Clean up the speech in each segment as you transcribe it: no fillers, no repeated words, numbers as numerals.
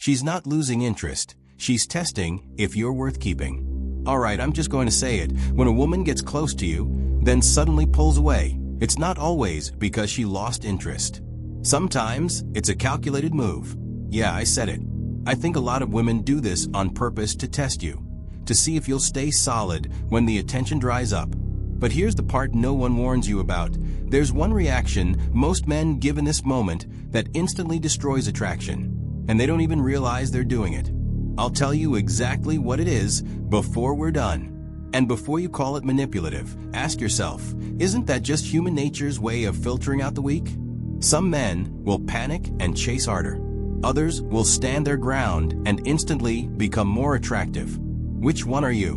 She's not losing interest. She's testing if you're worth keeping. Alright, I'm just going to say it. When a woman gets close to you, then suddenly pulls away, it's not always because she lost interest. Sometimes it's a calculated move. Yeah, I said it. I think a lot of women do this on purpose to test you, to see if you'll stay solid when the attention dries up. But here's the part no one warns you about. There's one reaction most men give in this moment that instantly destroys attraction, and they don't even realize they're doing it. I'll tell you exactly what it is before we're done. And before you call it manipulative, ask yourself, isn't that just human nature's way of filtering out the weak? Some men will panic and chase harder. Others will stand their ground and instantly become more attractive. Which one are you?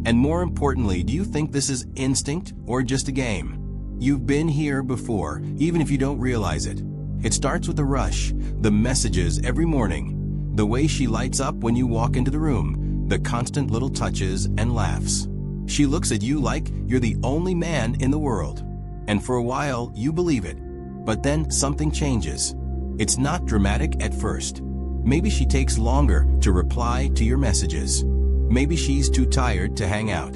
And more importantly, do you think this is instinct or just a game? You've been here before, even if you don't realize it. It starts with the rush, the messages every morning, the way she lights up when you walk into the room, the constant little touches and laughs. She looks at you like you're the only man in the world. And for a while, you believe it. But then something changes. It's not dramatic at first. Maybe she takes longer to reply to your messages. Maybe she's too tired to hang out.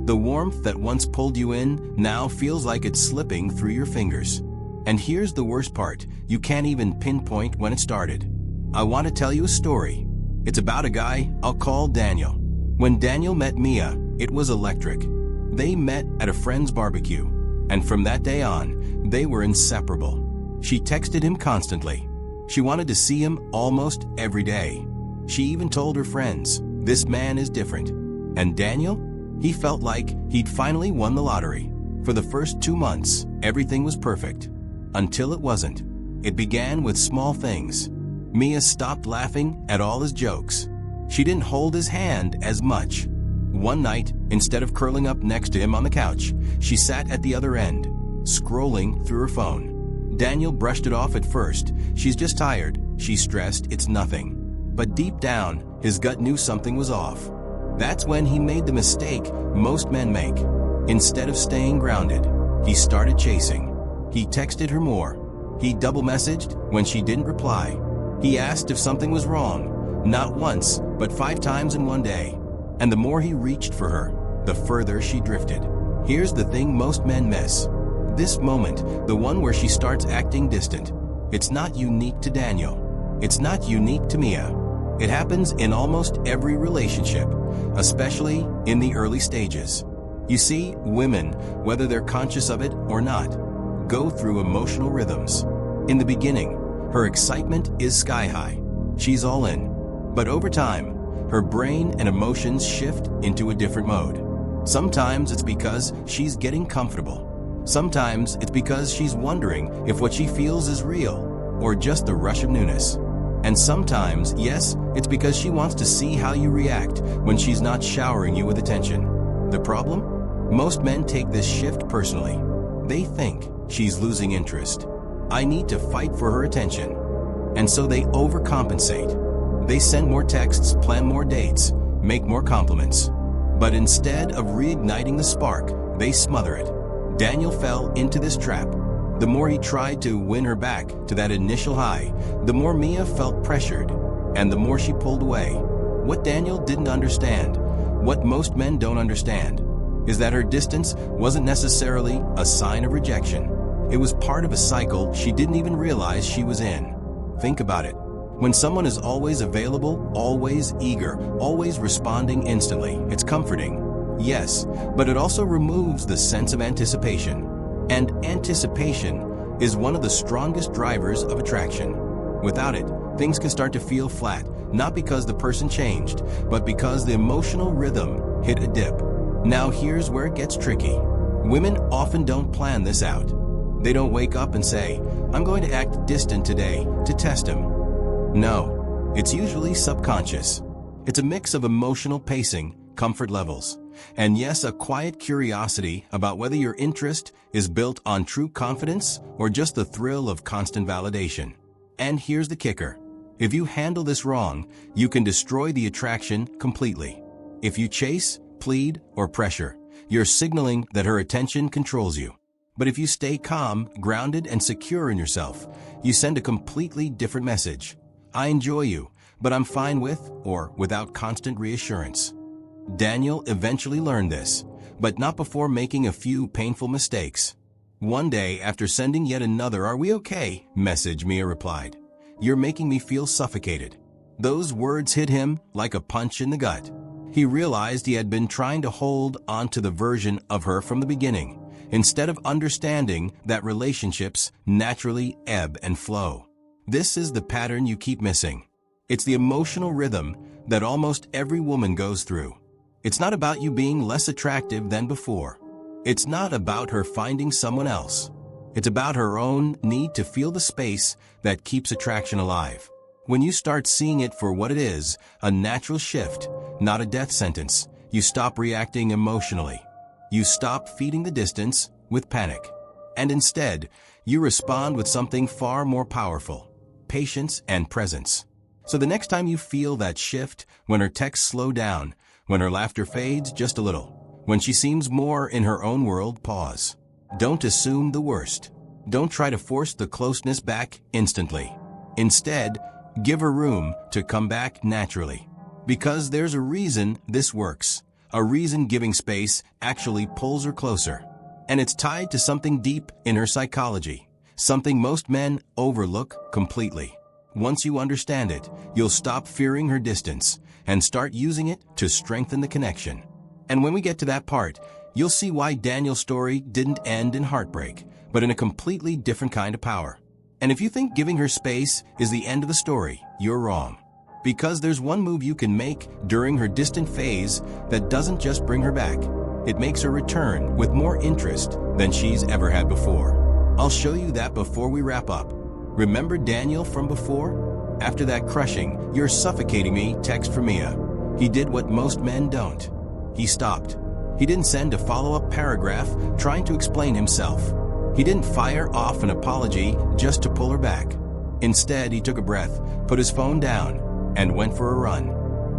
The warmth that once pulled you in now feels like it's slipping through your fingers. And here's the worst part. You can't even pinpoint when it started. I want to tell you a story. It's about a guy I'll call Daniel. When Daniel met Mia, it was electric. They met at a friend's barbecue, and from that day on, they were inseparable. She texted him constantly. She wanted to see him almost every day. She even told her friends, "This man is different." And Daniel? He felt like he'd finally won the lottery. For the first 2 months, everything was perfect. Until it wasn't. It began with small things. Mia stopped laughing at all his jokes. She didn't hold his hand as much. One night, instead of curling up next to him on the couch, she sat at the other end, scrolling through her phone. Daniel brushed it off at first. She's just tired. She's stressed. It's nothing. But deep down, his gut knew something was off. That's when he made the mistake most men make. Instead of staying grounded, he started chasing. He texted her more. He double-messaged when she didn't reply. He asked if something was wrong, not once, but 5 times in one day. And the more he reached for her, the further she drifted. Here's the thing most men miss. This moment, the one where she starts acting distant, it's not unique to Daniel. It's not unique to Mia. It happens in almost every relationship, especially in the early stages. You see, women, whether they're conscious of it or not, go through emotional rhythms. In the beginning, her excitement is sky high. She's all in. But over time, her brain and emotions shift into a different mode. Sometimes it's because she's getting comfortable. Sometimes it's because she's wondering if what she feels is real or just the rush of newness. And sometimes, yes, it's because she wants to see how you react when she's not showering you with attention. The problem? Most men take this shift personally. They think she's losing interest. I need to fight for her attention. And so they overcompensate. They send more texts, plan more dates, make more compliments. But instead of reigniting the spark, they smother it. Daniel fell into this trap. The more he tried to win her back to that initial high, the more Mia felt pressured, and the more she pulled away. What Daniel didn't understand, what most men don't understand, is that her distance wasn't necessarily a sign of rejection. It was part of a cycle she didn't even realize she was in. Think about it. When someone is always available, always eager, always responding instantly, it's comforting. Yes, but it also removes the sense of anticipation. And anticipation is one of the strongest drivers of attraction. Without it, things can start to feel flat, not because the person changed, but because the emotional rhythm hit a dip. Now here's where it gets tricky. Women often don't plan this out. They don't wake up and say, "I'm going to act distant today to test him." No, it's usually subconscious. It's a mix of emotional pacing, comfort levels, and yes, a quiet curiosity about whether your interest is built on true confidence or just the thrill of constant validation. And here's the kicker. If you handle this wrong, you can destroy the attraction completely. If you chase, plead, or pressure, you're signaling that her attention controls you. But if you stay calm, grounded, and secure in yourself, you send a completely different message. I enjoy you. but I'm fine with or without constant reassurance. Daniel eventually learned this, but not before making a few painful mistakes. One day, after sending yet another "Are we okay?" message, Mia replied, "You're making me feel suffocated." Those words hit him like a punch in the gut. He realized he had been trying to hold on to the version of her from the beginning, instead of understanding that relationships naturally ebb and flow. This is the pattern you keep missing. It's the emotional rhythm that almost every woman goes through. It's not about you being less attractive than before. It's not about her finding someone else. It's about her own need to feel the space that keeps attraction alive. When you start seeing it for what it is, a natural shift, not a death sentence, you stop reacting emotionally. You stop feeding the distance with panic. And instead, you respond with something far more powerful: patience and presence. So the next time you feel that shift, when her texts slow down, when her laughter fades just a little, when she seems more in her own world, pause. Don't assume the worst. Don't try to force the closeness back instantly. Instead, give her room to come back naturally. Because there's a reason this works. A reason giving space actually pulls her closer. And it's tied to something deep in her psychology, something most men overlook completely. Once you understand it, you'll stop fearing her distance and start using it to strengthen the connection. And when we get to that part, you'll see why Daniel's story didn't end in heartbreak, but in a completely different kind of power. And if you think giving her space is the end of the story, you're wrong. Because there's one move you can make during her distant phase that doesn't just bring her back. It makes her return with more interest than she's ever had before. I'll show you that before we wrap up. Remember Daniel from before? After that crushing, "You're suffocating me" text from Mia, he did what most men don't. He stopped. He didn't send a follow-up paragraph trying to explain himself. He didn't fire off an apology just to pull her back. Instead, he took a breath, put his phone down, and went for a run.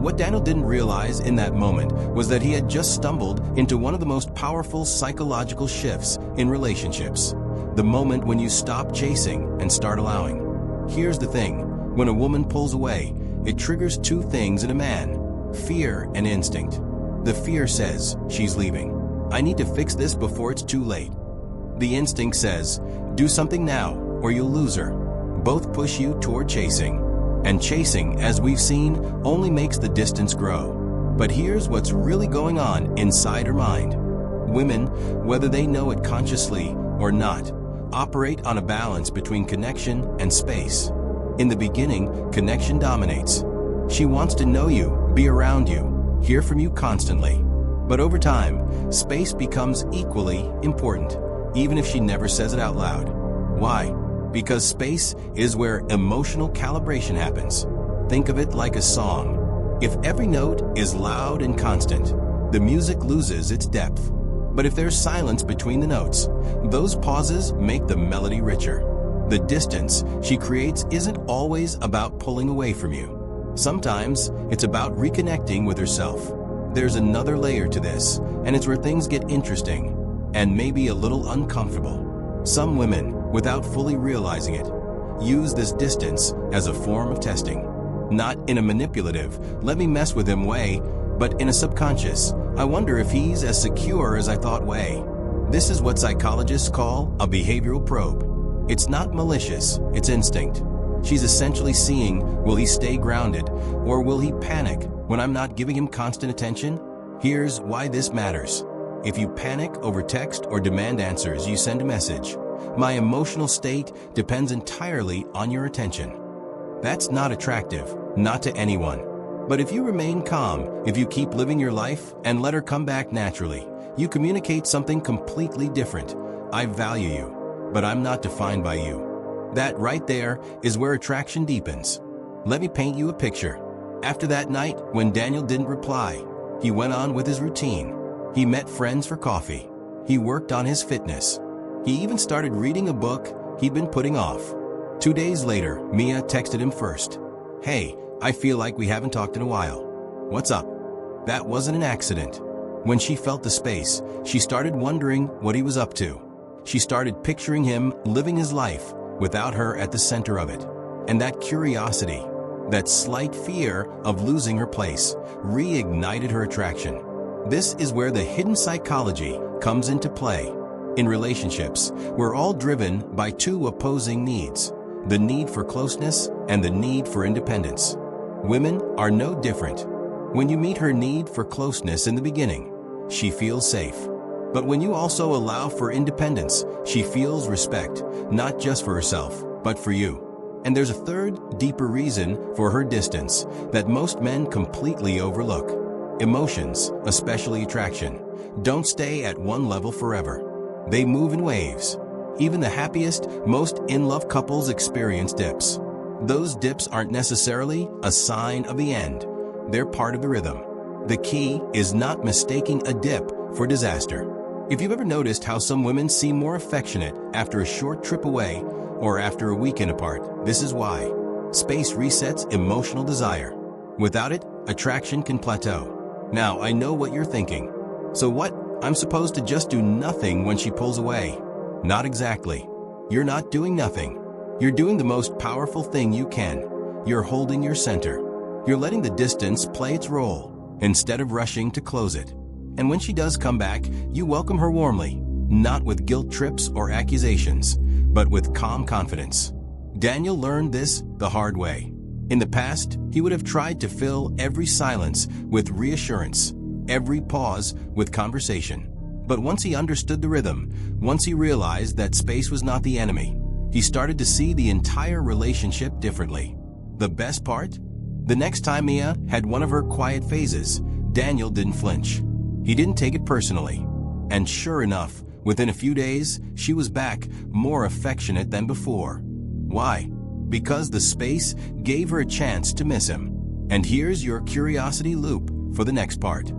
What Daniel didn't realize in that moment was that he had just stumbled into one of the most powerful psychological shifts in relationships. The moment when you stop chasing and start allowing. Here's the thing. When a woman pulls away, it triggers two things in a man: fear and instinct. The fear says, "She's leaving. I need to fix this before it's too late." The instinct says, "Do something now or you'll lose her." Both push you toward chasing. And chasing, as we've seen, only makes the distance grow. But here's what's really going on inside her mind. Women, whether they know it consciously or not, operate on a balance between connection and space. In the beginning, connection dominates. She wants to know you, be around you, hear from you constantly. But over time, space becomes equally important, even if she never says it out loud. Why? Because space is where emotional calibration happens. Think of it like a song. If every note is loud and constant, the music loses its depth. But if there's silence between the notes, those pauses make the melody richer. The distance she creates isn't always about pulling away from you. Sometimes it's about reconnecting with herself. There's another layer to this, and it's where things get interesting and maybe a little uncomfortable. Some women, without fully realizing it, use this distance as a form of testing. Not in a manipulative, "let me mess with him" way, but in a subconscious, "I wonder if he's as secure as I thought" way. This is what psychologists call a behavioral probe. It's not malicious, it's instinct. She's essentially seeing, will he stay grounded, or will he panic when I'm not giving him constant attention? Here's why this matters. If you panic over text or demand answers, you send a message: "My emotional state depends entirely on your attention." That's not attractive, not to anyone. But if you remain calm, if you keep living your life and let her come back naturally, you communicate something completely different. "I value you, but I'm not defined by you." That right there is where attraction deepens. Let me paint you a picture. After that night when Daniel didn't reply, he went on with his routine. He met friends for coffee. He worked on his fitness. He even started reading a book he'd been putting off. 2 days later, Mia texted him first. "Hey, I feel like we haven't talked in a while. What's up?" That wasn't an accident. When she felt the space, she started wondering what he was up to. She started picturing him living his life without her at the center of it. And that curiosity, that slight fear of losing her place reignited her attraction. This is where the hidden psychology comes into play. In relationships, we're all driven by two opposing needs: the need for closeness and the need for independence. Women are no different. When you meet her need for closeness in the beginning, she feels safe. But when you also allow for independence, she feels respect, not just for herself, but for you. And there's a third, deeper reason for her distance that most men completely overlook. Emotions, especially attraction, don't stay at one level forever. They move in waves. Even the happiest, most in-love couples experience dips. Those dips aren't necessarily a sign of the end. They're part of the rhythm. The key is not mistaking a dip for disaster. If you've ever noticed how some women seem more affectionate after a short trip away or after a weekend apart, this is why. Space resets emotional desire. Without it, attraction can plateau. Now, I know what you're thinking. So what? I'm supposed to just do nothing when she pulls away. Not exactly. You're not doing nothing. You're doing the most powerful thing you can. You're holding your center. You're letting the distance play its role instead of rushing to close it. And when she does come back, you welcome her warmly, not with guilt trips or accusations, but with calm confidence. Daniel learned this the hard way. In the past, he would have tried to fill every silence with reassurance, every pause with conversation. But once he understood the rhythm, once he realized that space was not the enemy, he started to see the entire relationship differently. The best part? The next time Mia had one of her quiet phases, Daniel didn't flinch. He didn't take it personally. And sure enough, within a few days, she was back, more affectionate than before. Why? Because the space gave her a chance to miss him. And here's your curiosity loop for the next part.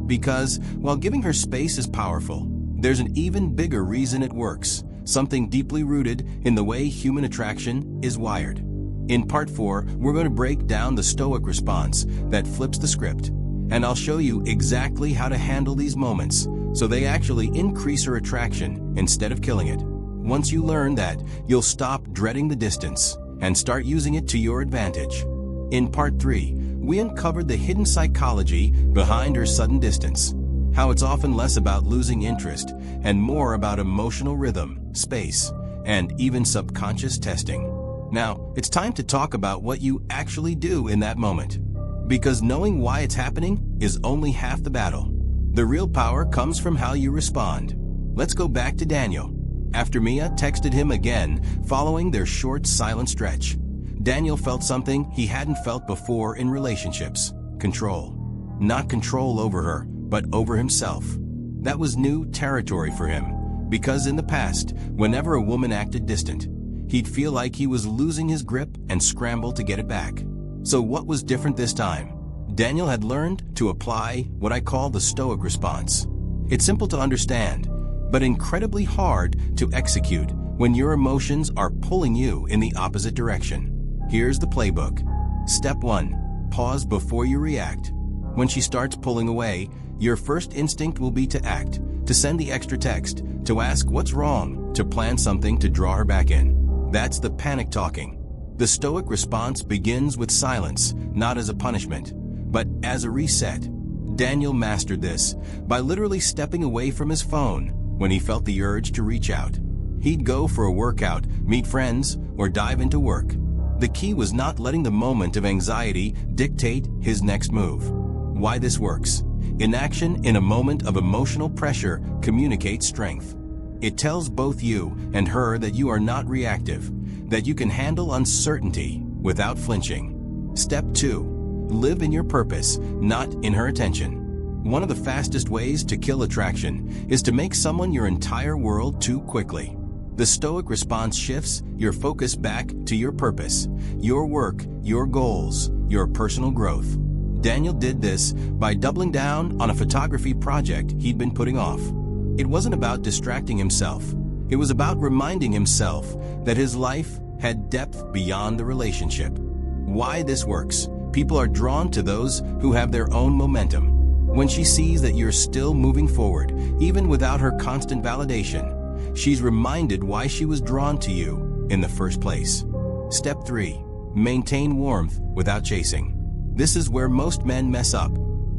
Because while giving her space is powerful, there's an even bigger reason it works, something deeply rooted in the way human attraction is wired. In part 4, we're going to break down the Stoic response that flips the script. And I'll show you exactly how to handle these moments so they actually increase her attraction instead of killing it. Once you learn that, you'll stop dreading the distance and start using it to your advantage. In part 3, we uncovered the hidden psychology behind her sudden distance, how it's often less about losing interest and more about emotional rhythm, space, and even subconscious testing. Now, it's time to talk about what you actually do in that moment. Because knowing why it's happening is only half the battle. The real power comes from how you respond. Let's go back to Daniel. After Mia texted him again, following their short silent stretch, Daniel felt something he hadn't felt before in relationships: control. Not control over her, but over himself. That was new territory for him, because in the past, whenever a woman acted distant, he'd feel like he was losing his grip and scramble to get it back. So what was different this time? Daniel had learned to apply what I call the Stoic response. It's simple to understand, but incredibly hard to execute when your emotions are pulling you in the opposite direction. Here's the playbook. Step 1. Pause before you react. When she starts pulling away, your first instinct will be to act, to send the extra text, to ask what's wrong, to plan something to draw her back in. That's the panic talking. The Stoic response begins with silence, not as a punishment, but as a reset. Daniel mastered this by literally stepping away from his phone when he felt the urge to reach out. He'd go for a workout, meet friends, or dive into work. The key was not letting the moment of anxiety dictate his next move. Why this works? Inaction in a moment of emotional pressure communicates strength. It tells both you and her that you are not reactive, that you can handle uncertainty without flinching. Step 2. Live in your purpose, not in her attention. One of the fastest ways to kill attraction is to make someone your entire world too quickly. The Stoic response shifts your focus back to your purpose, your work, your goals, your personal growth. Daniel did this by doubling down on a photography project he'd been putting off. It wasn't about distracting himself. It was about reminding himself that his life had depth beyond the relationship. Why this works? People are drawn to those who have their own momentum. When she sees that you're still moving forward, even without her constant validation, she's reminded why she was drawn to you in the first place. Step 3. Maintain warmth without chasing. This is where most men mess up.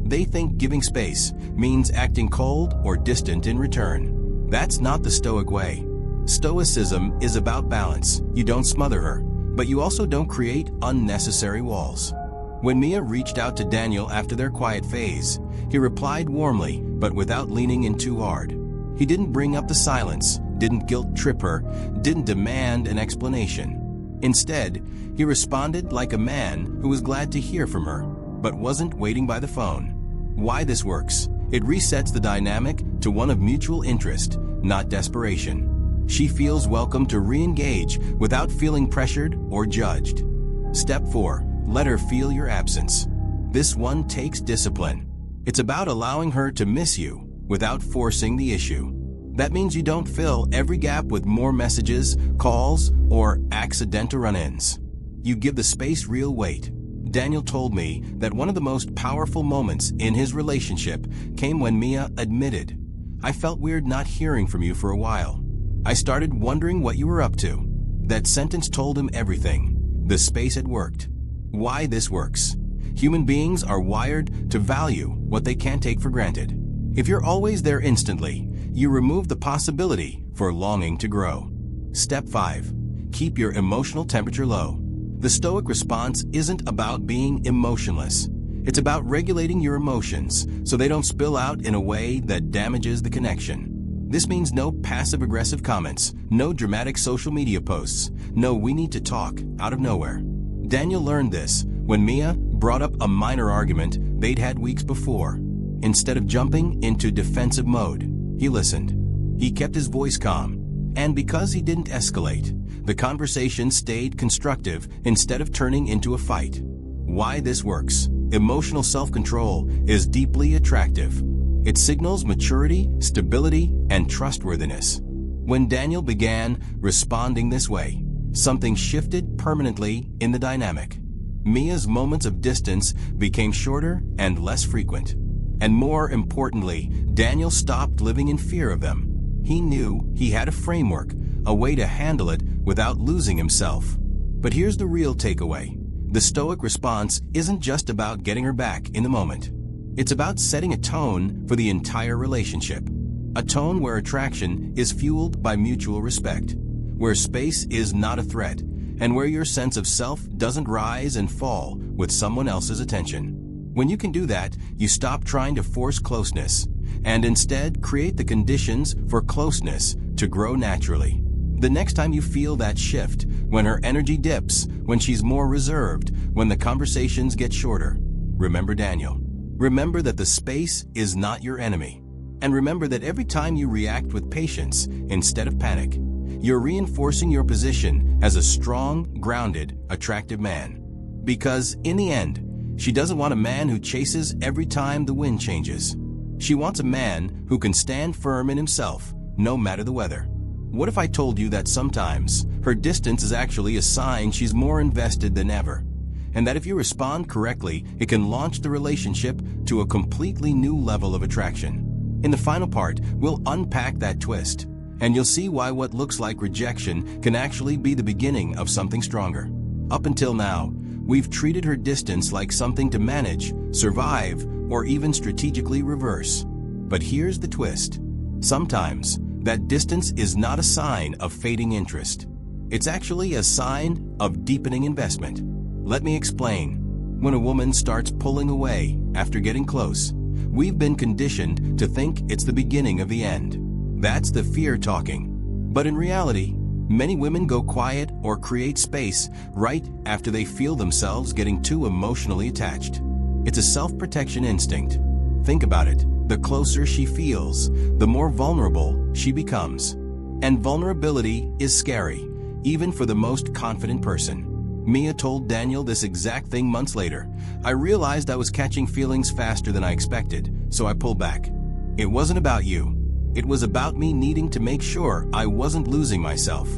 They think giving space means acting cold or distant in return. That's not the Stoic way. Stoicism is about balance. You don't smother her, but you also don't create unnecessary walls. When Mia reached out to Daniel after their quiet phase, he replied warmly, but without leaning in too hard. He didn't bring up the silence, didn't guilt-trip her, didn't demand an explanation. Instead, he responded like a man who was glad to hear from her, but wasn't waiting by the phone. Why this works? It resets the dynamic to one of mutual interest, not desperation. She feels welcome to re-engage without feeling pressured or judged. Step 4. Let her feel your absence. This one takes discipline. It's about allowing her to miss you without forcing the issue. That means you don't fill every gap with more messages, calls, or accidental run-ins. You give the space real weight. Daniel told me that one of the most powerful moments in his relationship came when Mia admitted, "I felt weird not hearing from you for a while. I started wondering what you were up to." That sentence told him everything. The space had worked. Why this works? Human beings are wired to value what they can't take for granted. If you're always there instantly, you remove the possibility for longing to grow. Step 5. Keep your emotional temperature low. The Stoic response isn't about being emotionless. It's about regulating your emotions so they don't spill out in a way that damages the connection. This means no passive-aggressive comments, no dramatic social media posts, no "we need to talk" out of nowhere. Daniel learned this when Mia brought up a minor argument they'd had weeks before. Instead of jumping into defensive mode, he listened. He kept his voice calm. And because he didn't escalate, the conversation stayed constructive instead of turning into a fight. Why this works? Emotional self-control is deeply attractive. It signals maturity, stability, and trustworthiness. When Daniel began responding this way, something shifted permanently in the dynamic. Mia's moments of distance became shorter and less frequent. And more importantly, Daniel stopped living in fear of them. He knew he had a framework, a way to handle it without losing himself. But here's the real takeaway. The Stoic response isn't just about getting her back in the moment. It's about setting a tone for the entire relationship. A tone where attraction is fueled by mutual respect, where space is not a threat, and where your sense of self doesn't rise and fall with someone else's attention. When you can do that, you stop trying to force closeness and instead create the conditions for closeness to grow naturally. The next time you feel that shift, when her energy dips, when she's more reserved, when the conversations get shorter, remember Daniel. Remember that the space is not your enemy. And remember that every time you react with patience instead of panic, you're reinforcing your position as a strong, grounded, attractive man. Because in the end, she doesn't want a man who chases every time the wind changes. She wants a man who can stand firm in himself, no matter the weather. What if I told you that sometimes her distance is actually a sign she's more invested than ever? And that if you respond correctly, it can launch the relationship to a completely new level of attraction. In the final part, we'll unpack that twist, and you'll see why what looks like rejection can actually be the beginning of something stronger. Up until now, we've treated her distance like something to manage, survive, or even strategically reverse. But here's the twist. Sometimes, that distance is not a sign of fading interest. It's actually a sign of deepening investment. Let me explain. When a woman starts pulling away after getting close, we've been conditioned to think it's the beginning of the end. That's the fear talking. But in reality, many women go quiet or create space right after they feel themselves getting too emotionally attached. It's a self-protection instinct. Think about it. The closer she feels, the more vulnerable she becomes. And vulnerability is scary, even for the most confident person. Mia told Daniel this exact thing months later. "I realized I was catching feelings faster than I expected, so I pulled back. It wasn't about you. It was about me needing to make sure I wasn't losing myself."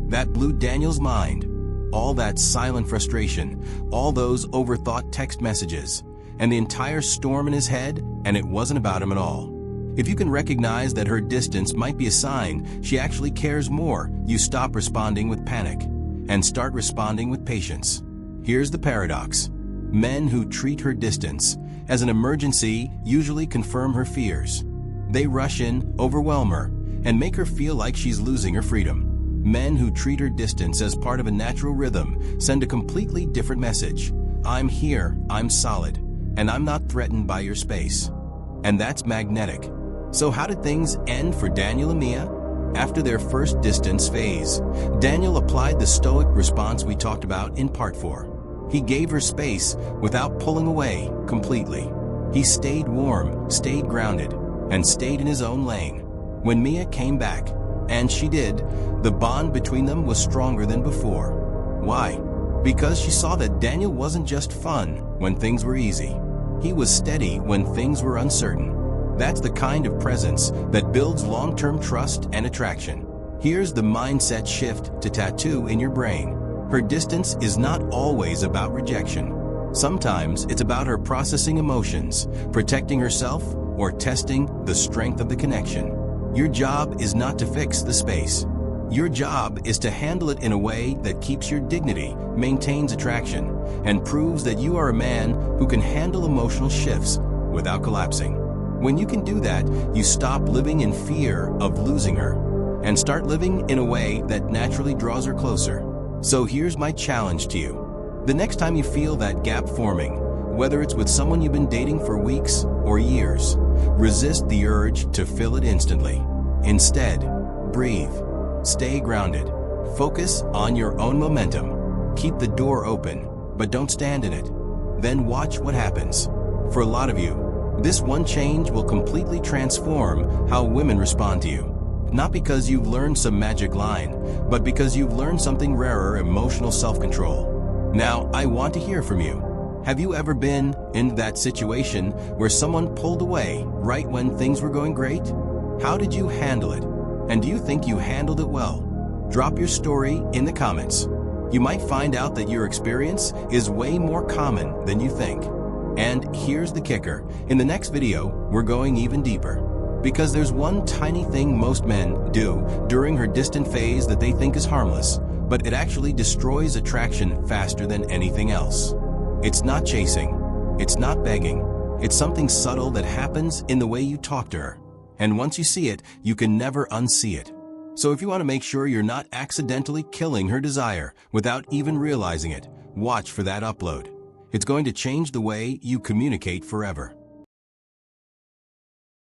That blew Daniel's mind. All that silent frustration, all those overthought text messages, and the entire storm in his head, and it wasn't about him at all. If you can recognize that her distance might be a sign she actually cares more, you stop responding with panic and start responding with patience. Here's the paradox. Men who treat her distance as an emergency usually confirm her fears. They rush in, overwhelm her, and make her feel like she's losing her freedom. Men who treat her distance as part of a natural rhythm send a completely different message. I'm here, I'm solid, and I'm not threatened by your space. And that's magnetic. So how did things end for Daniel and Mia? After their first distance phase, Daniel applied the Stoic response we talked about in part 4. He gave her space without pulling away completely. He stayed warm, stayed grounded, and stayed in his own lane. When Mia came back, and she did, the bond between them was stronger than before. Why? Because she saw that Daniel wasn't just fun when things were easy. He was steady when things were uncertain. That's the kind of presence that builds long-term trust and attraction. Here's the mindset shift to tattoo in your brain. Her distance is not always about rejection. Sometimes it's about her processing emotions, protecting herself, or testing the strength of the connection. Your job is not to fix the space. Your job is to handle it in a way that keeps your dignity, maintains attraction, and proves that you are a man who can handle emotional shifts without collapsing. When you can do that, you stop living in fear of losing her and start living in a way that naturally draws her closer. So here's my challenge to you. The next time you feel that gap forming, whether it's with someone you've been dating for weeks or years, resist the urge to fill it instantly. Instead, breathe. Stay grounded. Focus on your own momentum. Keep the door open, but don't stand in it. Then watch what happens. For a lot of you, this one change will completely transform how women respond to you. Not because you've learned some magic line, but because you've learned something rarer: emotional self-control. Now, I want to hear from you. Have you ever been in that situation where someone pulled away right when things were going great? How did you handle it? And do you think you handled it well? Drop your story in the comments. You might find out that your experience is way more common than you think. And here's the kicker. In the next video, we're going even deeper. Because there's one tiny thing most men do during her distant phase that they think is harmless, but it actually destroys attraction faster than anything else. It's not chasing. It's not begging. It's something subtle that happens in the way you talk to her. And once you see it, you can never unsee it. So if you want to make sure you're not accidentally killing her desire without even realizing it, watch for that upload. It's going to change the way you communicate forever.